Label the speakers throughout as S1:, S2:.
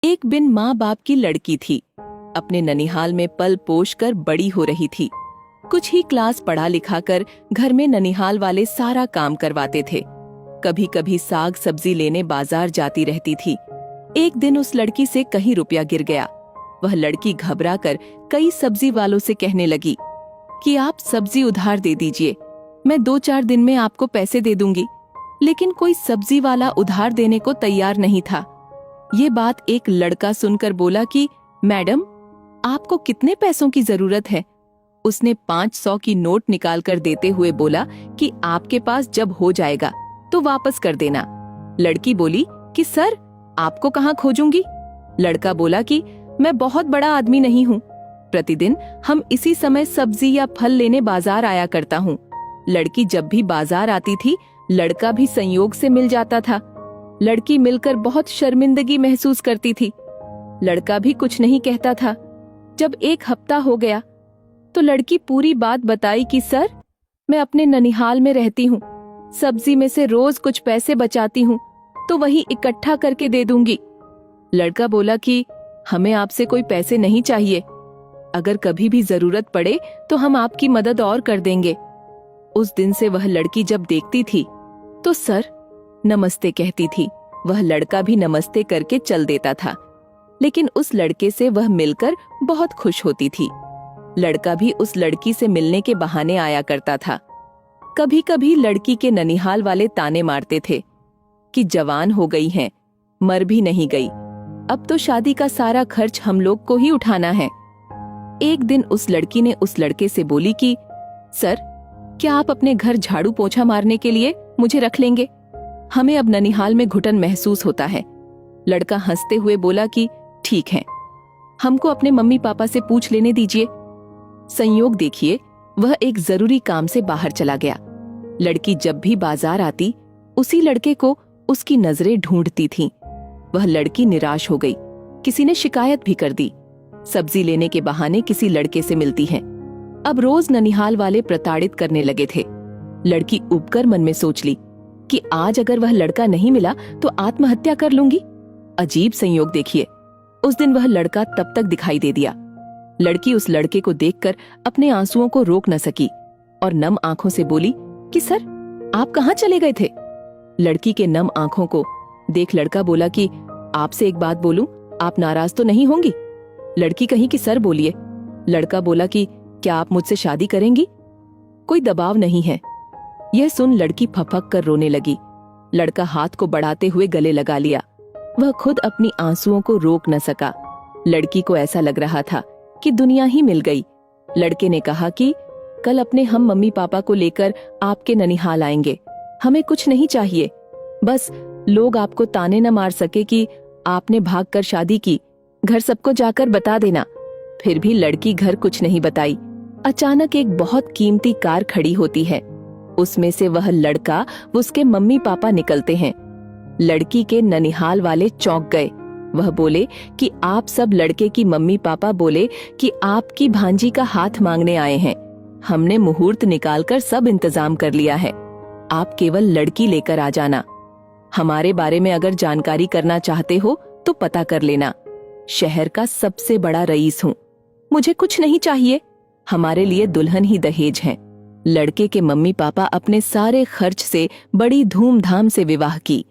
S1: एक बिन माँ बाप की लड़की थी। अपने ननिहाल में पल पोष कर बड़ी हो रही थी। कुछ ही क्लास पढ़ा लिखा कर घर में ननिहाल वाले सारा काम करवाते थे। कभी कभी साग सब्जी लेने बाजार जाती रहती थी। एक दिन उस लड़की से कहीं रुपया गिर गया। वह लड़की घबरा कर कई सब्जी वालों से कहने लगी कि आप सब्जी उधार दे दीजिए, मैं 2-4 दिन में आपको पैसे दे दूंगी। लेकिन कोई सब्जी वाला उधार देने को तैयार नहीं था। ये बात एक लड़का सुनकर बोला कि मैडम, आपको कितने पैसों की जरूरत है? उसने 500 की नोट निकालकर देते हुए बोला कि आपके पास जब हो जाएगा तो वापस कर देना। लड़की बोली कि सर, आपको कहाँ खोजूंगी? लड़का बोला कि मैं बहुत बड़ा आदमी नहीं हूँ, प्रतिदिन हम इसी समय सब्जी या फल लेने बाजार आया करता हूँ। लड़की जब भी बाजार आती थी, लड़का भी संयोग से मिल जाता था। लड़की मिलकर बहुत शर्मिंदगी महसूस करती थी। लड़का भी कुछ नहीं कहता था। जब एक हफ्ता हो गया तो लड़की पूरी बात बताई कि सर, मैं अपने ननिहाल में रहती हूँ, सब्जी में से रोज कुछ पैसे बचाती हूँ तो वही इकट्ठा करके दे दूंगी। लड़का बोला कि हमें आपसे कोई पैसे नहीं चाहिए, अगर कभी भी जरूरत पड़े तो हम आपकी मदद और कर देंगे। उस दिन से वह लड़की जब देखती थी तो सर, नमस्ते कहती थी। वह लड़का भी नमस्ते करके चल देता था, लेकिन उस लड़के से वह मिलकर बहुत खुश होती थी। लड़का भी उस लड़की से मिलने के बहाने आया करता था। कभी कभी लड़की के ननिहाल वाले ताने मारते थे कि जवान हो गई हैं, मर भी नहीं गई, अब तो शादी का सारा खर्च हम लोग को ही उठाना है। एक दिन उस लड़की ने उस लड़के से बोली कि सर, क्या आप अपने घर झाड़ू पोछा मारने के लिए मुझे रख लेंगे? हमें अब ननिहाल में घुटन महसूस होता है। लड़का हंसते हुए बोला कि ठीक है, हमको अपने मम्मी पापा से पूछ लेने दीजिए। संयोग देखिए, वह एक जरूरी काम से बाहर चला गया। लड़की जब भी बाजार आती, उसी लड़के को उसकी नजरें ढूंढती थीं। वह लड़की निराश हो गई। किसी ने शिकायत भी कर दी। सब्जी लेने के बहाने किसी लड़के से मिलती है। अब रोज ननिहाल वाले प्रताड़ित करने लगे थे। लड़की उबकर मन में सोच ली कि आज अगर वह लड़का नहीं मिला तो आत्महत्या कर लूंगी। अजीब संयोग देखिए, उस दिन वह लड़का तब तक दिखाई दे दिया। लड़की उस लड़के को देखकर अपने आंसुओं को रोक न सकी और नम आंखों से बोली कि सर, आप कहाँ चले गए थे? लड़की के नम आंखों को देख लड़का बोला कि आपसे एक बात बोलूं, आप नाराज तो नहीं होंगी? लड़की कही कि सर बोलिए। लड़का बोला कि क्या आप मुझसे शादी करेंगी? कोई दबाव नहीं है। यह सुन लड़की फपक कर रोने लगी। लड़का हाथ को बढ़ाते हुए गले लगा लिया। वह खुद अपनी आंसुओं को रोक न सका। लड़की को ऐसा लग रहा था कि दुनिया ही मिल गई। लड़के ने कहा कि कल अपने हम मम्मी पापा को लेकर आपके ननिहाल आएंगे। हमें कुछ नहीं चाहिए, बस लोग आपको ताने न मार सके कि आपने भागकर शादी की। घर सबको जाकर बता देना। फिर भी लड़की घर कुछ नहीं बताई। अचानक एक बहुत कीमती कार खड़ी होती है। उसमें से वह लड़का, उसके मम्मी पापा निकलते हैं। लड़की के ननिहाल वाले चौंक गए। वह बोले कि आप सब लड़के की मम्मी पापा बोले कि आपकी भांजी का हाथ मांगने आए हैं। हमने मुहूर्त निकालकर सब इंतजाम कर लिया है, आप केवल लड़की लेकर आ जाना। हमारे बारे में अगर जानकारी करना चाहते हो तो पता कर लेना। शहर का सबसे बड़ा रईस हूँ, मुझे कुछ नहीं चाहिए। हमारे लिए दुल्हन ही दहेज है। लड़के के मम्मी पापा अपने सारे खर्च से बड़ी धूमधाम से विवाह की।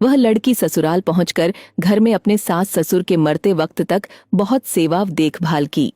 S1: वह लड़की ससुराल पहुंचकर घर में अपने सास ससुर के मरते वक्त तक बहुत सेवा देखभाल की।